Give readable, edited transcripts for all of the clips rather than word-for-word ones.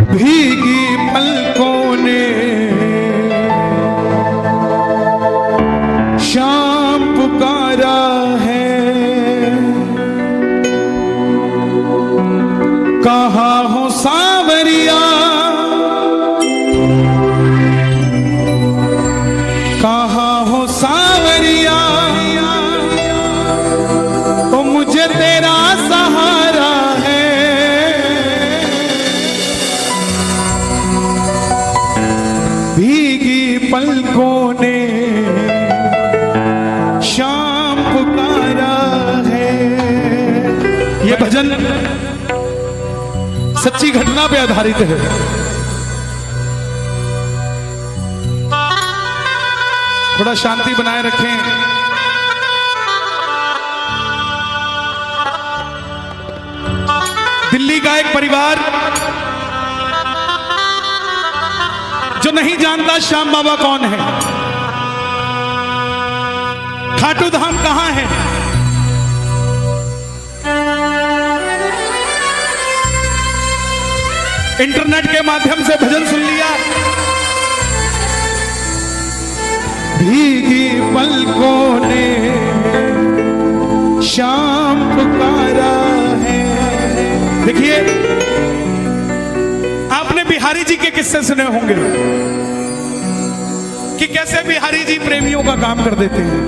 भीगी पलकों ने शाम पुकारा है, कहाँ हो सांवरिया, कहाँ हो सांवरिया, तो मुझे तेरा सहारा है। भीगी पलकों ने शाम पुकारा है। ये भजन सच्ची घटना पे आधारित है। थोड़ा शांति बनाए रखें। दिल्ली का एक परिवार जो नहीं जानता श्याम बाबा कौन है, खाटू धाम कहां है, इंटरनेट के माध्यम से भजन सुन लिया। भीगी पलकों ने शाम पुकारा है। देखिए, आपने बिहारी जी के किस्से सुने होंगे कि कैसे बिहारी जी प्रेमियों का काम कर देते हैं।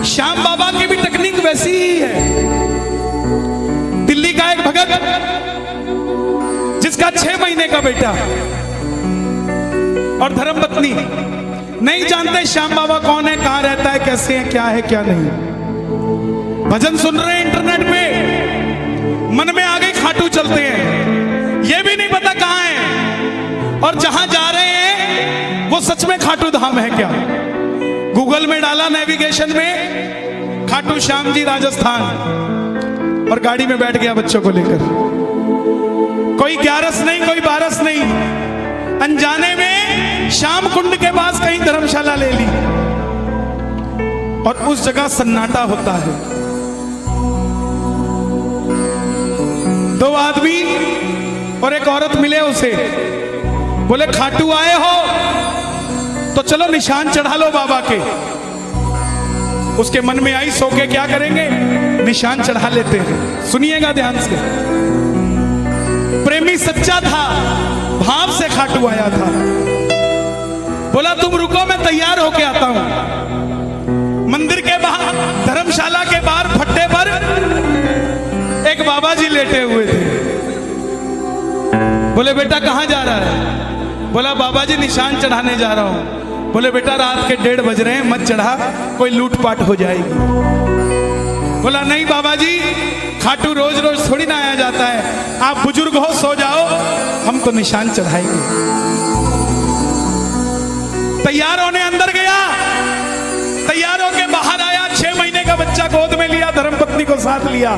श्याम बाबा की भी तकनीक वैसी ही है। दिल्ली का एक भगत जिसका 6 महीने का बेटा और धर्मपत्नी, नहीं जानते श्याम बाबा कौन है, कहां रहता है, कैसे है, क्या नहीं। भजन सुन रहे हैं इंटरनेट पे, मन में आ गई खाटू चलते हैं, ये भी नहीं पता कहां है और जहां जा रहे हैं वो सच में खाटू धाम है क्या। गूगल में डाला नेविगेशन में खाटू श्याम जी राजस्थान, और गाड़ी में बैठ गया बच्चों को लेकर। कोई 11 नहीं, कोई 12 नहीं, अनजाने में श्याम कुंड के पास कहीं धर्मशाला ले ली और उस जगह सन्नाटा होता है। 2 आदमी और एक औरत मिले उसे, बोले खाटू आए हो तो चलो निशान चढ़ा लो बाबा के। उसके मन में आई, सो के क्या करेंगे, निशान चढ़ा लेते हैं। सुनिएगा ध्यान से। प्रेमी सच्चा था, भाव से खाटू आया था। बोला तुम रुको, मैं तैयार होके आता हूं। मंदिर के बाहर, धर्मशाला के बाहर फट्टे पर एक बाबा जी लेटे हुए थे। बोले बेटा कहां जा रहा है? बोला बाबा जी निशान चढ़ाने जा रहा हूं। बोले बेटा रात के 1:30 बज रहे हैं, मत चढ़ा, कोई लूटपाट हो जाएगी। बोला नहीं बाबा जी, खाटू रोज रोज थोड़ी ना आया जाता है, आप बुजुर्ग हो, सो जाओ, हम तो निशान चढ़ाएंगे। तैयार होने अंदर गया, तैयार होके बाहर आया, 6 महीने का बच्चा गोद में लिया, धर्मपत्नी को साथ लिया।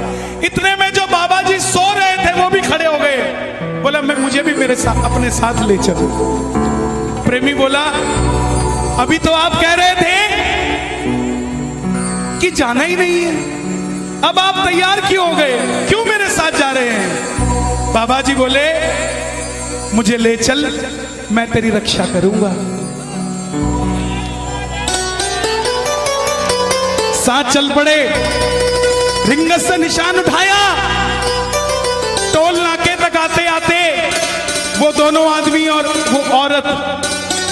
इतने में जो बाबा जी सो रहे थे वो भी खड़े हो गए। बोला मुझे भी मेरे साथ, अपने साथ ले चलो। प्रेमी बोला अभी तो आप कह रहे थे कि जाना ही नहीं है, अब आप तैयार क्यों हो गए, क्यों मेरे साथ जा रहे हैं? बाबा जी बोले मुझे ले चल, मैं तेरी रक्षा करूंगा। साथ चल पड़े, रिंगस से निशान उठाया। टोल नाके तक आते आते वो दोनों आदमी और वो औरत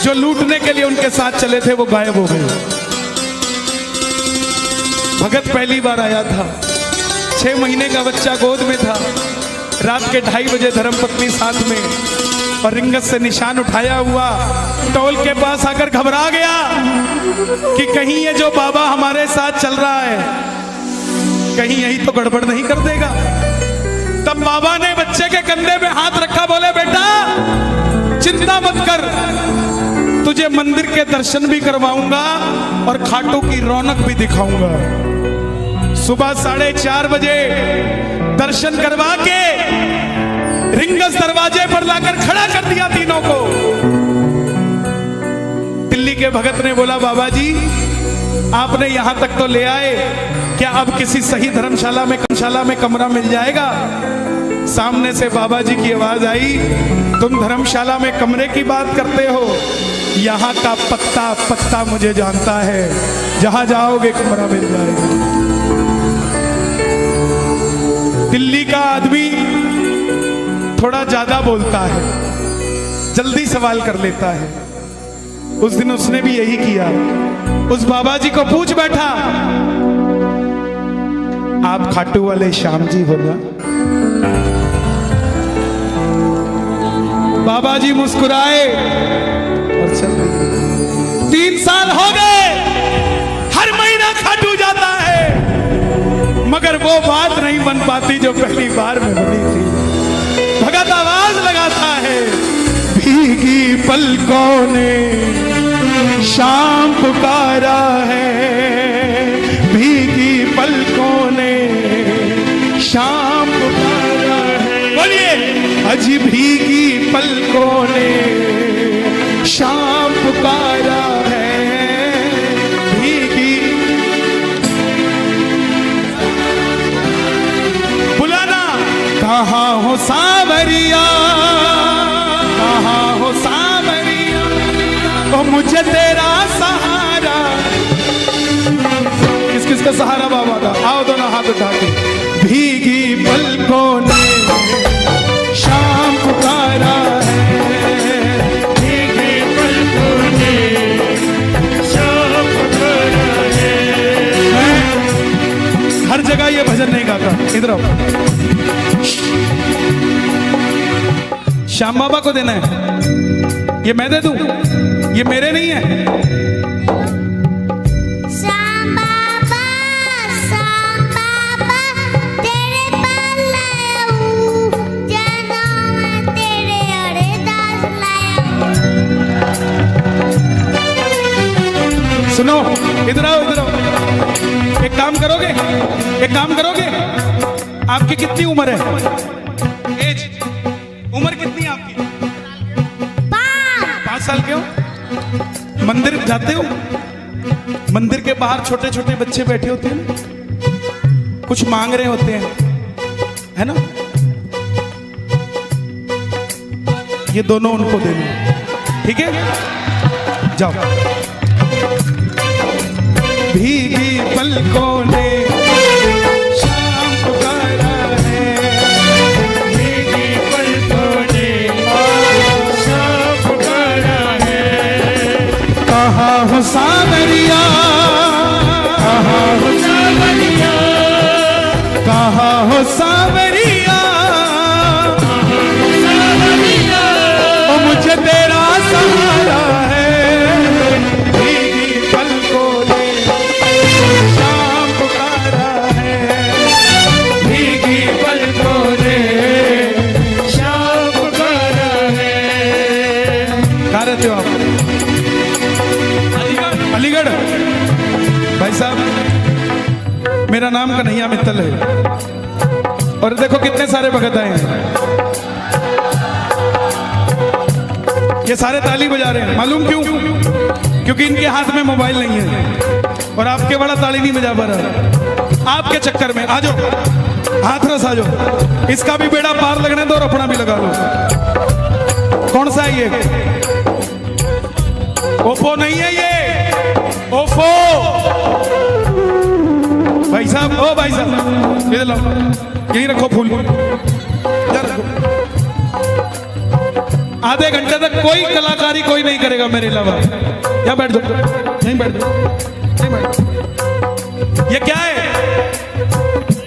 जो लूटने के लिए उनके साथ चले थे वो गायब हो गए। भगत पहली बार आया था, 6 महीने का बच्चा गोद में था, रात के 2:30 बजे धर्मपत्नी साथ में, और रिंगत से निशान उठाया हुआ टोल के पास आकर घबरा गया कि कहीं ये जो बाबा हमारे साथ चल रहा है कहीं यही तो गड़बड़ नहीं कर देगा। तब बाबा ने बच्चे के कंधे पे हाथ रखा, बोले बेटा चिंता मत कर, तुझे मंदिर के दर्शन भी करवाऊंगा और खाटू की रौनक भी दिखाऊंगा। सुबह 4:30 बजे दर्शन करवा के रिंगस दरवाजे पर लाकर खड़ा कर दिया तीनों को। दिल्ली के भगत ने बोला बाबा जी आपने यहां तक तो ले आए, क्या अब किसी सही धर्मशाला में कमरा मिल जाएगा? सामने से बाबा जी की आवाज आई, तुम धर्मशाला में कमरे की बात करते हो, यहाँ का पत्ता पत्ता मुझे जानता है, जहां जाओगे कमरा मिल जाएगा। दिल्ली का आदमी थोड़ा ज्यादा बोलता है, जल्दी सवाल कर लेता है। उस दिन उसने भी यही किया। उस बाबा जी को पूछ बैठा, आप खाटू वाले श्याम जी हो ना? बाबा जी मुस्कुराए और चल दिए। 3 साल हो गए, हर महीना खाटू जाता है, मगर वो बात नहीं बन पाती जो पहली बार में बनी थी। भगत आवाज लगाता है, भीगी पलकों ने शाम पुकारा है, भीगी पलकों ने शाम पुकारा है। बोलिए, अज भीगी पलकों ने शाम पुकारा है, भीगी। बुलाना, कहाँ हो सांवरिया, कहाँ हो सांवरिया, ओ मुझे तेरा सहारा। किस किस का सहारा बाबा का? आओ दोनों हाथ उठा के। भीगी पलकों ने शाम पुकारा है, भीगी पलकों ने शाम पुकारा है। हर जगह ये भजन नहीं गाता, इधर आओ। श्याम बाबा को देना है, ये मैं दे दूं, ये मेरे नहीं है। श्याम बाबा तेरे पर लाया हूँ, जनों में तेरे अरदास लाया हूँ। सुनो, इधर आओ, इधर आओ। एक काम करोगे, एक काम करोगे? आपकी कितनी उम्र है? एज, उम्र कितनी है आपकी? 5 साल के हो? मंदिर जाते हो? मंदिर के बाहर छोटे छोटे बच्चे बैठे होते हैं, कुछ मांग रहे होते हैं, है ना? ये दोनों उनको देना, ठीक है? जाओ। भीगी पलकों ने शाम पुकारा है, भीगी पलकों ने शाम पुकारा है। कहाँ हो सांवरिया, कहाँ हो सांवरिया, कहाँ हो सांवरिया, ओ मुझे तेरा सहारा है, भीगी पलकों ने शाम पुकारा है, भीगी पलकों ने शाम पुकारा है। कहाँ रहते हो आप? अलीगढ़। भाई साहब, मेरा नाम कन्हैया मित्तल है, और देखो कितने सारे भगत आए हैं। ये सारे ताली बजा रहे हैं, मालूम क्यों? क्योंकि इनके हाथ में मोबाइल नहीं है, और आपके बड़ा ताली नहीं बजा पा रहा। आपके चक्कर में आ जाओ, हाथरस आ जाओ, इसका भी बेड़ा पार लगने दो और अपना भी लगा लो। कौन सा है ये? ओप्पो नहीं है ये, ओप्पो। भाई साहब, ओ भाई साहब, इधर लाओ, यहीं रखो फूल, इधर रखो। आधे घंटे तक कोई कलाकारी कोई नहीं करेगा मेरे अलावा। यहाँ बैठ जाओ, नहीं बैठ जाओ, नहीं बैठ जाओ। ये क्या है?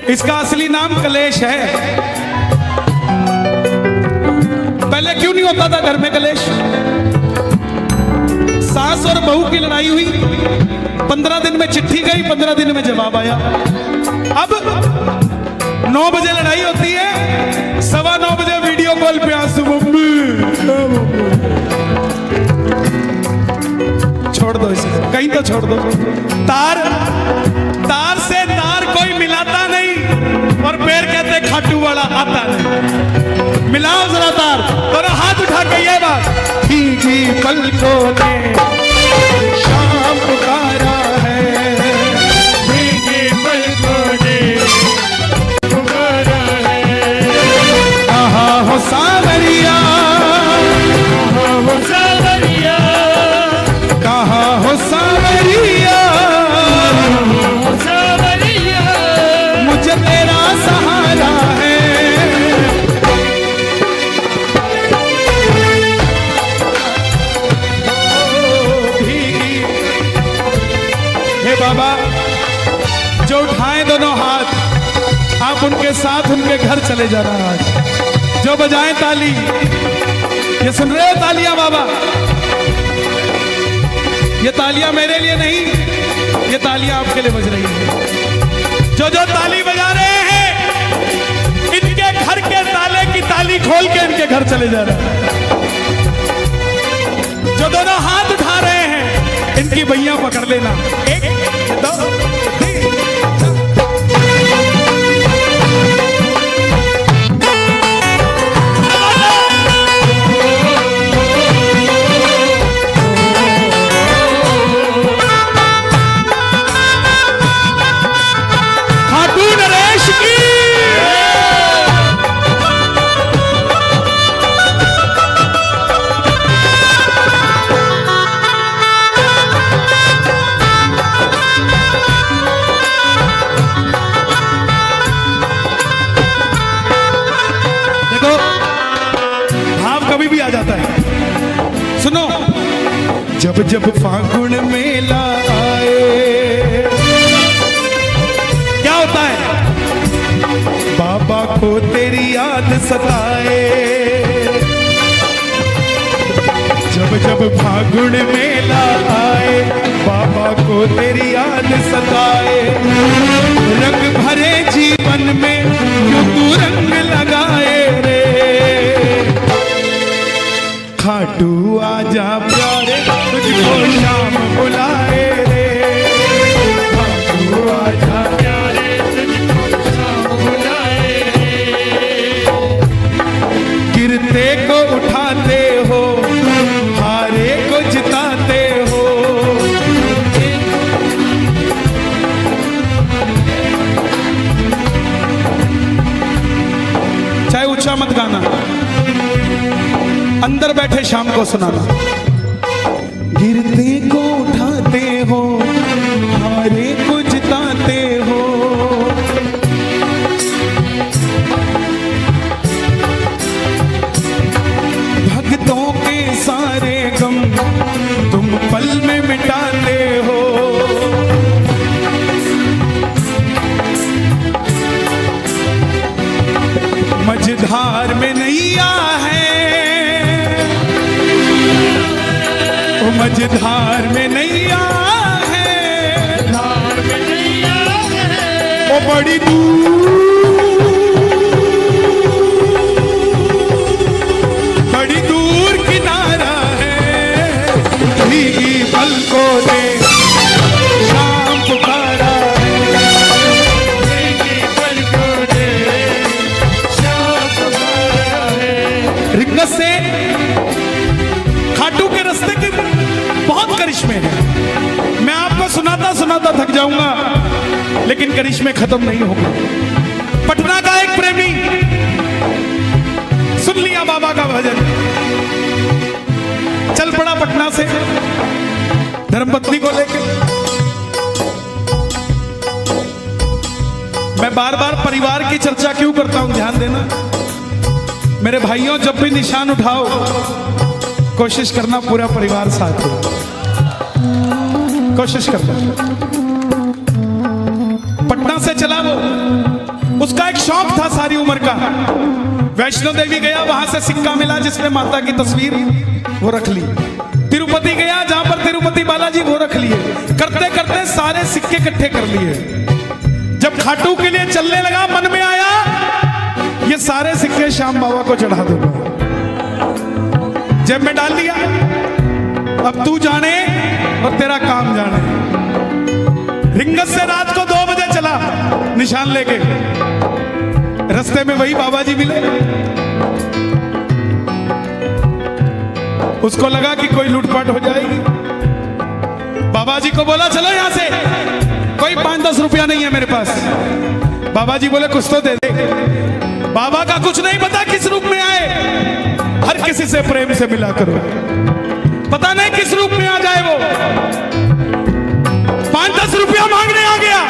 इसका असली नाम कलेश है। पहले क्यों नहीं होता था घर में कलेश? सास और बहू की लड़ाई हुई, 15 दिन में चिट्ठी गई, 15 दिन में जवाब आया। अब 9 बजे लड़ाई होती है, 9:15 बजे वीडियो कॉल पे आंसू, मम्मी। छोड़ दो इसे, कहीं तो छोड़ दो। तार से तार कोई मिलाता नहीं, और पैर कहते खाटू वाला आता नहीं। मिलाओ जरा तार, और हाथ उठा के ये बात, भीगी पलकों ने शाम पुकारा है, भीगी पलकों ने पुकारा है। के साथ उनके घर चले जाना। आज जो बजाएं ताली, ये सुन रहे हो तालियां बाबा? ये तालियां मेरे लिए नहीं, ये तालियां आपके लिए बज रही है। जो जो ताली बजा रहे हैं, इनके घर के ताले की ताली खोल के इनके घर चले जा रहे हैं। जो दोनों हाथ उठा रहे हैं, इनकी भैया पकड़ लेना। एक दो तीन। सुनो, जब जब फागुन मेला आए, क्या होता है? बाबा को तेरी याद सताए। जब जब फागुन मेला आए, बाबा को तेरी याद सताए। रंग भरे जीवन में क्यों तू रंग लगाए रे? खाटू आजा प्यारे, तुझको शाम बुलाए रे। खाटू आजा प्यारे, तुझको शाम बुलाए रे। गिरते को उठाते हो, हारे को जिताते हो। चाहे ऊंचा मत गाना, अंदर बैठे शाम को सुनाना। गिरते को उठाते हो, हारे को जिताते हो। भक्तों के सारे गम तुम पल में मिटाते हो। मझधार में नैया है, मझधार में नैया है, धार में नैया है। वो बड़ी दूर, बड़ी दूर किनारा है। भीगी पलकों ने शाम पुकारा है। भीगी पलकों ने शाम पुकारा है। रिंगस से खाटू के रास्ते के बहुत करिश्मे हैं। मैं आपको सुनाता सुनाता थक जाऊंगा, लेकिन करिश्मे खत्म नहीं होंगे। पटना का एक प्रेमी सुन लिया बाबा का भजन, चल पड़ा पटना से धर्मपत्नी को लेकर। मैं बार बार परिवार की चर्चा क्यों करता हूं, ध्यान देना मेरे भाइयों। जब भी निशान उठाओ, कोशिश करना पूरा परिवार साथ हो, कोशिश करना। पटना से चला वो, उसका एक शौक था सारी उम्र का। वैष्णो देवी गया, वहां से सिक्का मिला जिसमें माता की तस्वीर, वो रख ली। तिरुपति गया, जहां पर तिरुपति बालाजी, वो रख लिए। करते करते सारे सिक्के इकट्ठे कर लिए। जब खाटू के लिए चलने लगा, मन में आया ये सारे सिक्के श्याम बाबा को चढ़ा दूंगा। जेब में डाल दिया। अब तू जाने और तेरा काम जाने। रिंगस से रात को 2 बजे चला निशान लेके। रास्ते में वही बाबा जी मिले। उसको लगा कि कोई लूटपाट हो जाएगी। बाबा जी को बोला चलो यहां से, कोई 5-10 रुपया नहीं है मेरे पास। बाबा जी बोले कुछ तो दे दे। बाबा का कुछ नहीं पता किस रूप में आए, हर किसी से प्रेम से मिला करो, पता नहीं किस रूप में आ जाए वो। 5-10 रुपया मांगने आ गया।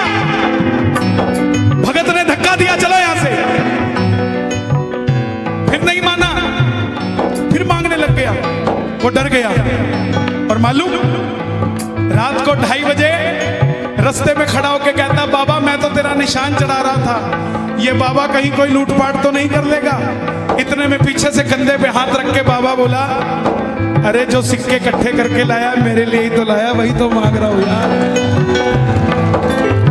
भगत ने धक्का दिया, चलो यहां से। फिर नहीं माना, फिर मांगने लग गया। वो डर गया। और मालूम, रात को 2:30 बजे रास्ते में खड़ा होकर कहता, बाबा मैं तो तेरा निशान चढ़ा रहा था, ये बाबा कहीं कोई लूटपाट तो नहीं कर लेगा। इतने में पीछे से कंधे पे हाथ रख के बाबा बोला, अरे जो सिक्के इकट्ठे करके लाया मेरे लिए ही तो लाया, वही तो मांग रहा हूं यार।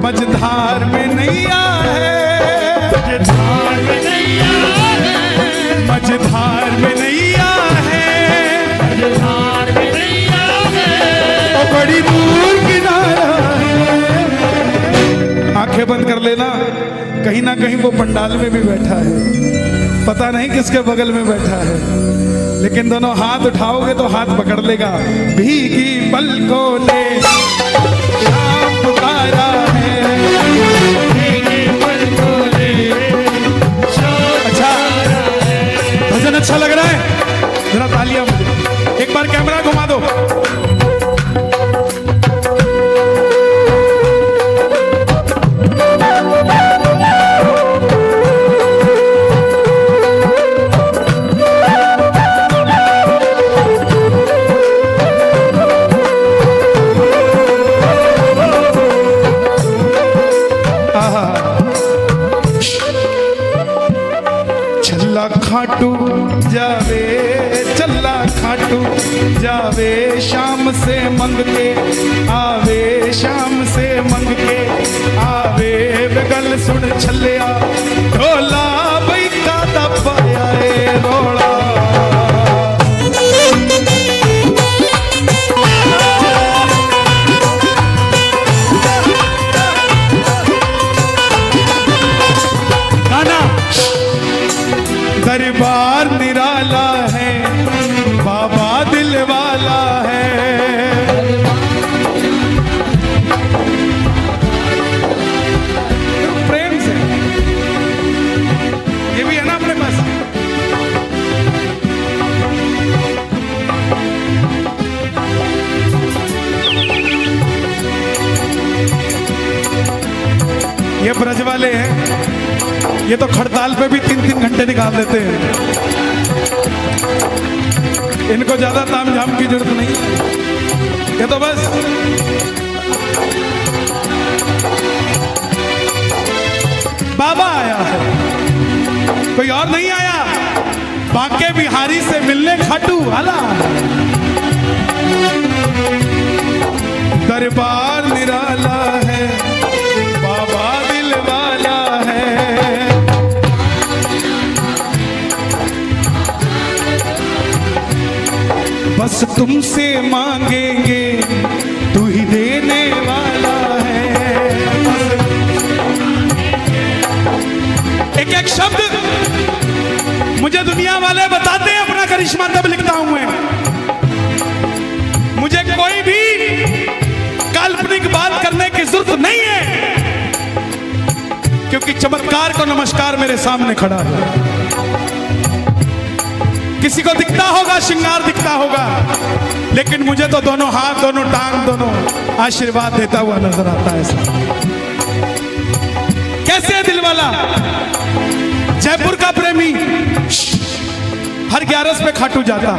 मझधार में नैया है, मझधार में नैया है, मझधार में नैया है, मझधार में नैया है, और बड़ी दूर किनारा है। आंखें बंद कर लेना, कहीं ना कहीं वो पंडाल में भी बैठा है, पता नहीं किसके बगल में बैठा है, लेकिन दोनों हाथ उठाओगे तो हाथ पकड़ लेगा। भीगी पलकों ने शाम पुकारा है, भीगी पलकों ने शाम। अच्छा, भजन अच्छा लग रहा है, जरा तालियां मुझे। एक बार कैमरा घुमा दो। खाटू जावे, चल्ला खाटू जावे, शाम से मंग के आवे, शाम से मंग के आवे, गल सुन छलिया ढोला बई का दबाया ए रोड़ा। दरबार निराला है, बाबा दिल वाला है। प्रेम से ये भी है ना अपने पास। ये ब्रज वाले हैं, ये तो खड़ताल पे भी 3-3 घंटे निकाल देते हैं, इनको ज्यादा तामझाम की जरूरत नहीं, ये तो बस बाबा आया है, कोई और नहीं आया। बांके बिहारी से मिलने खाटू वाला, दरबार निराला है, बाबा दिल वाला है। बस तुमसे मांगेंगे, तू ही देने वाला है। एक एक शब्द मुझे दुनिया वाले बताते हैं, अपना करिश्मा तब लिखता हूं मैं। मुझे कोई भी काल्पनिक बात करने की जरूरत नहीं है, क्योंकि चमत्कार को नमस्कार मेरे सामने खड़ा है। किसी को दिखता होगा, श्रृंगार दिखता होगा, लेकिन मुझे तो दोनों हाथ, दोनों टांग, दोनों आशीर्वाद देता हुआ नजर आता है। कैसे है दिल वाला? जयपुर का प्रेमी हर 11 पे खाटू जाता।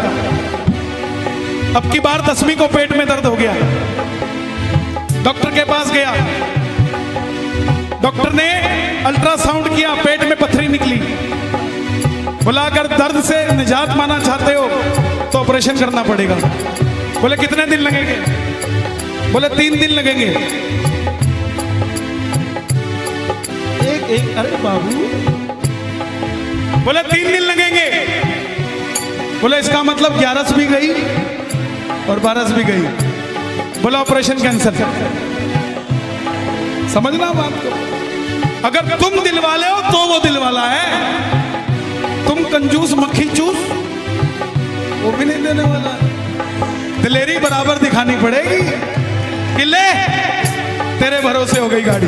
अब की बार 10वीं को पेट में दर्द हो गया, डॉक्टर के पास गया, डॉक्टर ने अल्ट्रासाउंड किया, पेट में पथरी निकली। बोला अगर दर्द से निजात पाना चाहते हो तो ऑपरेशन करना पड़ेगा। बोले कितने दिन लगेंगे? बोले 3 दिन लगेंगे। एक अरे बाबू, बोले 3 दिन लगेंगे। बोले इसका मतलब 11 भी गई और 12 भी गई। बोला ऑपरेशन कैंसिल। समझना बात को, अगर तुम दिल वाले हो तो वो दिल वाला है, तुम कंजूस मक्खी चूस वो भी नहीं देने वाला। दिलेरी बराबर दिखानी पड़ेगी कि ले तेरे भरोसे हो गई गाड़ी।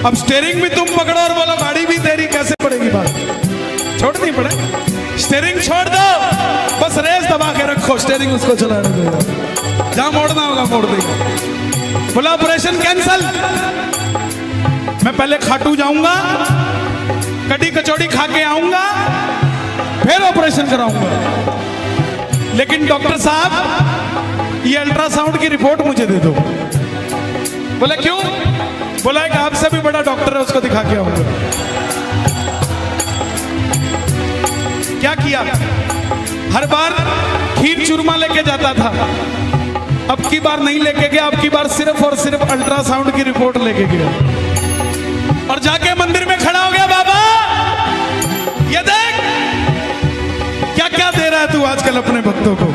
अब स्टीयरिंग भी तुम पकड़ो और बोलो गाड़ी भी तेरी, कैसे पड़ेगी बात? छोड़नी पड़े, स्टीयरिंग छोड़ दो, बस रेस दबा के रखो, स्टीयरिंग उसको चलाने दो, जहां मोड़ना होगा मोड़ देगा। बोला ऑपरेशन कैंसिल। मैं पहले खाटू जाऊंगा, कड़ी कचौड़ी खा के आऊंगा, फिर ऑपरेशन कराऊंगा। लेकिन डॉक्टर साहब ये अल्ट्रासाउंड की रिपोर्ट मुझे दे दो। बोले क्यों? बोला एक आपसे भी बड़ा डॉक्टर है, उसको दिखा के आऊंगा। क्या किया, हर बार खीर चूरमा लेके जाता था, अब की बार नहीं लेके गया, अब की बार सिर्फ और सिर्फ अल्ट्रासाउंड की रिपोर्ट लेके गया और जाके मंदिर में खड़ा हो गया। बाबा ये देख क्या क्या दे रहा है तू आजकल अपने भक्तों को।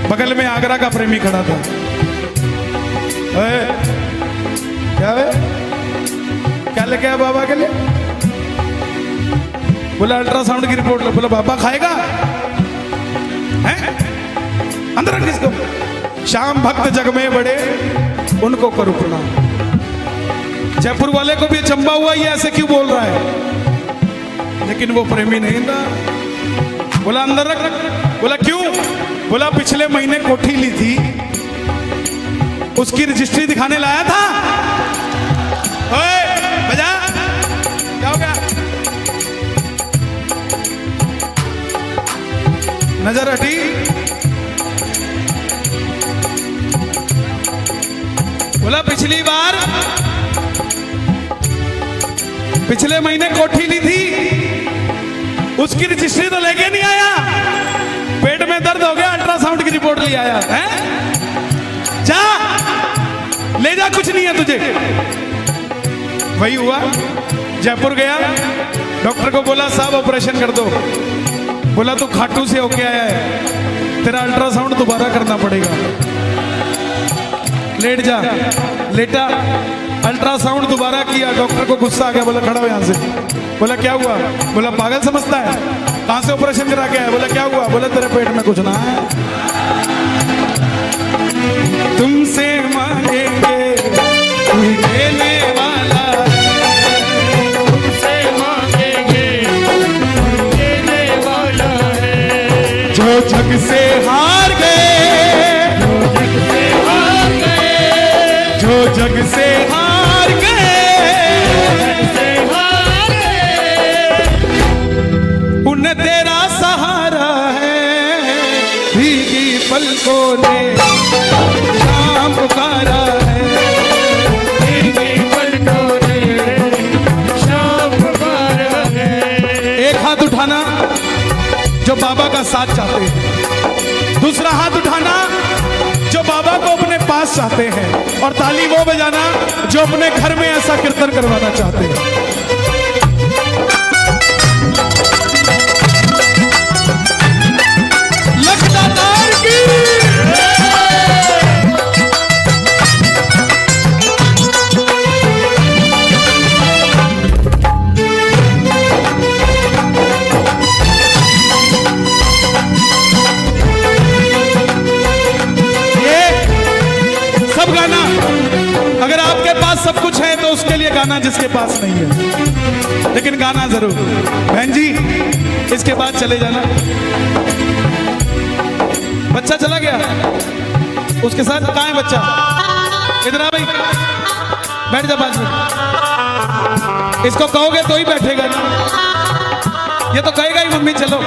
बगल में आगरा का प्रेमी खड़ा था। क्या है, क्या लेके आया बाबा के लिए? बोला अल्ट्रासाउंड की रिपोर्ट लो। बोला बाबा खाएगा हैं? अंदर रख इसको। श्याम भक्त जग में बड़े उनको करो प्रणाम। जयपुर वाले को भी अचंबा हुआ, ये ऐसे क्यों बोल रहा है, लेकिन वो प्रेमी नहीं था। बोला अंदर रख। बोला क्यों? बोला पिछले महीने कोठी ली थी, उसकी रजिस्ट्री दिखाने लाया था। ओए बजा, क्या हो गया? नजर हटी। बोला पिछली बार पिछले महीने कोठी ली थी, उसकी रजिस्ट्री तो लेके नहीं आया, पेट में दर्द हो गया, अल्ट्रासाउंड की रिपोर्ट ले आया है। जा ले जा, कुछ नहीं है तुझे। वही हुआ, जयपुर गया, डॉक्टर को बोला साहब ऑपरेशन कर दो। बोला तू खाटू से होके आया है, तेरा अल्ट्रासाउंड दोबारा करना पड़ेगा। लेट जा। लेटा, अल्ट्रासाउंड दोबारा किया, डॉक्टर को गुस्सा आ गया। बोला खड़ा हो यहां से। बोला क्या हुआ? बोला पागल समझता है, कहां से ऑपरेशन करा के आया? बोला क्या हुआ? बोला तेरे पेट में कुछ ना है, तुमसे मांगेंगे कोई देने वाला, तुमसे मांगेंगे कोई देने वाला है। जो जग से हार गए, जो जग से हार गए, उन्हें तेरा सहारा है। भीगी पलकों ने शाम पुकारा है, भीगी पलकों ने शाम पुकारा है। एक हाथ उठाना जो बाबा का साथ चाहते हैं, दूसरा हाथ उठाना जो बाबा को अपने पास चाहते हैं, और ताली वो बजाना जो अपने घर में ऐसा कीर्तन करवाना चाहते हैं। लखदातार की अगर आपके पास सब कुछ है तो उसके लिए गाना जिसके पास नहीं है, लेकिन गाना जरूर। बहन जी इसके बाद चले जाना। बच्चा चला गया, उसके साथ कहाँ है बच्चा? इधर आ भाई, बैठ जा 5 मिनट। इसको कहोगे तो ही बैठेगा ना, ये तो कहेगा ही मम्मी चलो।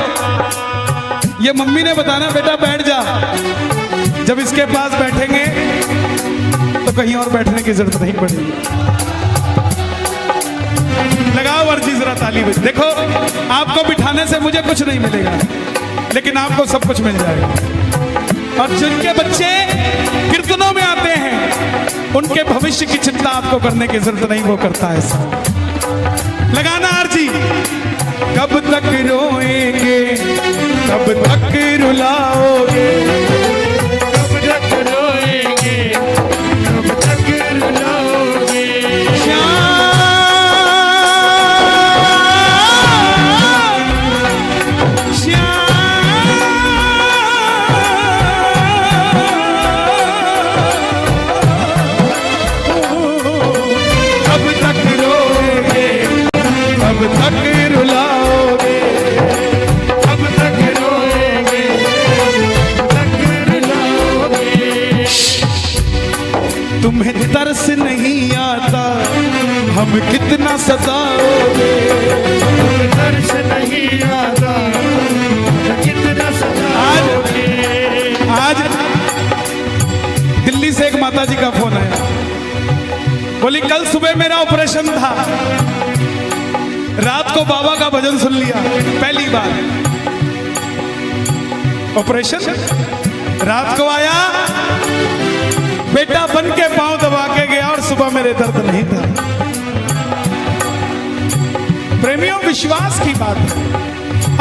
ये मम्मी ने बताना बेटा बैठ जा। जब इसके पास बैठेंगे तो कहीं और बैठने की जरूरत नहीं पड़ेगी। लगाओ अर्जी जरा ताली बज। देखो आपको बिठाने से मुझे कुछ नहीं मिलेगा, लेकिन आपको सब कुछ मिल जाएगा। और जिनके बच्चे कीर्तनों में आते हैं उनके भविष्य की चिंता आपको करने की जरूरत नहीं, वो करता है ऐसा। लगाना अर्जी। कब तक रोएंगे, कब तक रुलाओगे, कब तक रोएंगे, कब तक रुलाओगे। कब तक रोएंगे, कब तक रुलाओगे, कब तक रोएंगे, कब तक रुलाओगे। तुम्हें तरस नहीं आता, हम कितना सताओगे। तुम्हें तरस नहीं आता, कितना सताओगे। आज दिल्ली से एक माता जी का फोन आया। बोली कल सुबह मेरा ऑपरेशन था, रात को बाबा का भजन सुन लिया पहली बार। ऑपरेशन रात को आया, बेटा बन के पांव दबा के गया और सुबह मेरे दर्द नहीं था। प्रेमियों, विश्वास की बात है,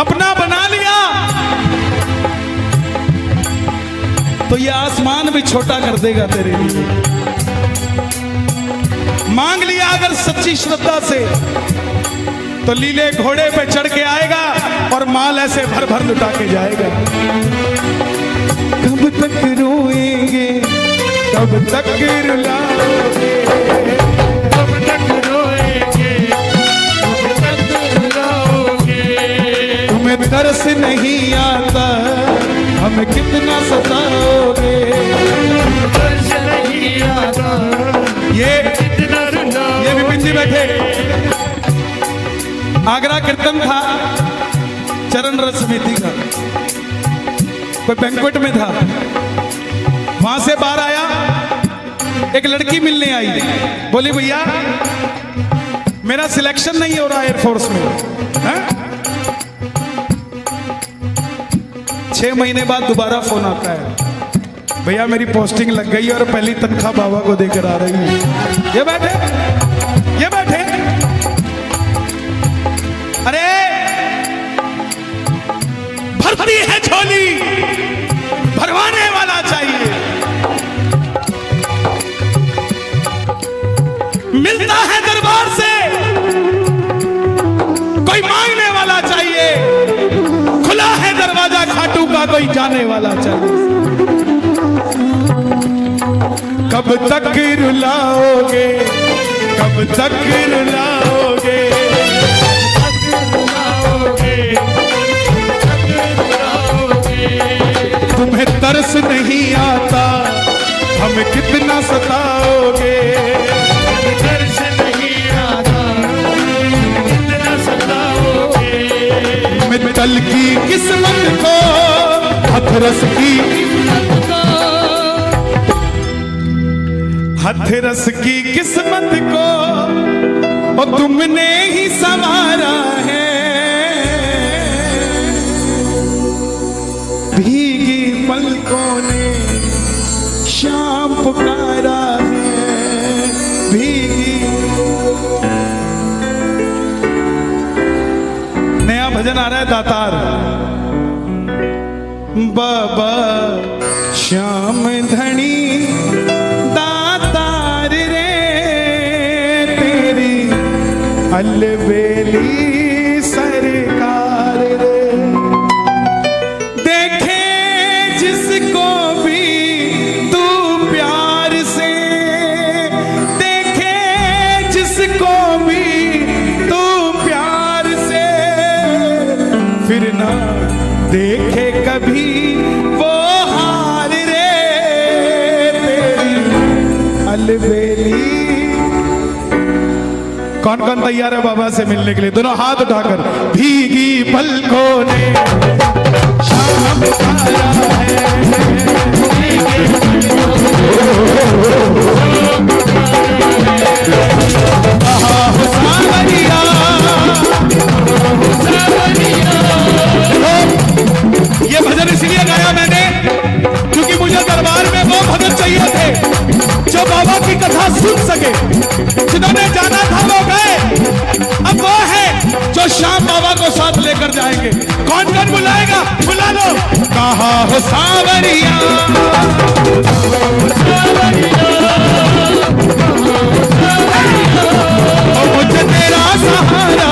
अपना बना लिया तो ये आसमान भी छोटा कर देगा तेरे लिए। मांग लिया अगर सच्ची श्रद्धा से तो लीले घोड़े पे चढ़ के आएगा और माल ऐसे भर भर लुटा के जाएगा। कब तक रोएंगे, कब तक रुलाओगे, कब तक रोएंगे, कब तक रुलाओगे। तुम्हें तरस नहीं आता, हमें कितना सताओगे। तरस नहीं आता, ये कितना रुलाओगे। ये विपिन जी बैठे, आगरा कीर्तन था चरण रस समिति का, कोई बैंक्वेट में था, वहां से बाहर आया, एक लड़की मिलने आई, बोली भैया मेरा सिलेक्शन नहीं हो रहा एयरफोर्स में है? 6 महीने बाद दोबारा फोन आता है, भैया मेरी पोस्टिंग लग गई और पहली तनख्वाह बाबा को देकर आ रही है। ये बैठे, ये बैठे, अरे भरती है झोली, भरवाने वाला चाहिए। मिलता है दरबार से, कोई मांगने वाला चाहिए। खुला है दरवाजा खाटू का, कोई जाने वाला चाहिए। कब तक रुलाओगे, कब तक रुलाओगे, तुम्हें तरस नहीं आता, हमें कितना सताओगे। तरस नहीं आता, कितना सताओगे। मित्तल की किस्मत को, हथरस की, हथरस की किस्मत को और तुमने ही संवारा है। भीगी पलकों ने शाम पुकारा है, भीगी। नया भजन आ रहा है दातार, बाबा श्याम धनी दातार रे, तेरी अलबेली सरकार रे। देखे जिसको भी तू प्यार से, देखे जिसको भी तू प्यार से, फिर ना देखे कभी वो हार रे, तेरी अलबेली। कौन कौन तैयार है बाबा से मिलने के लिए? दोनों हाथ उठाकर। भीगी पलकों ने शाम पुकारा है, कहा हो सावरिया, ये भजन इसलिए गाया मैंने क्योंकि मुझे दरबार में वो भगत चाहिए थे जो बाबा की कथा सुन सके। जिन्होंने जाना था वो गए, अब वो है जो शाम बाबा को साथ लेकर जाएंगे। कौन कौन बुलाएगा? बुला लो। कहा हो सावरिया, मुझे तेरा सहारा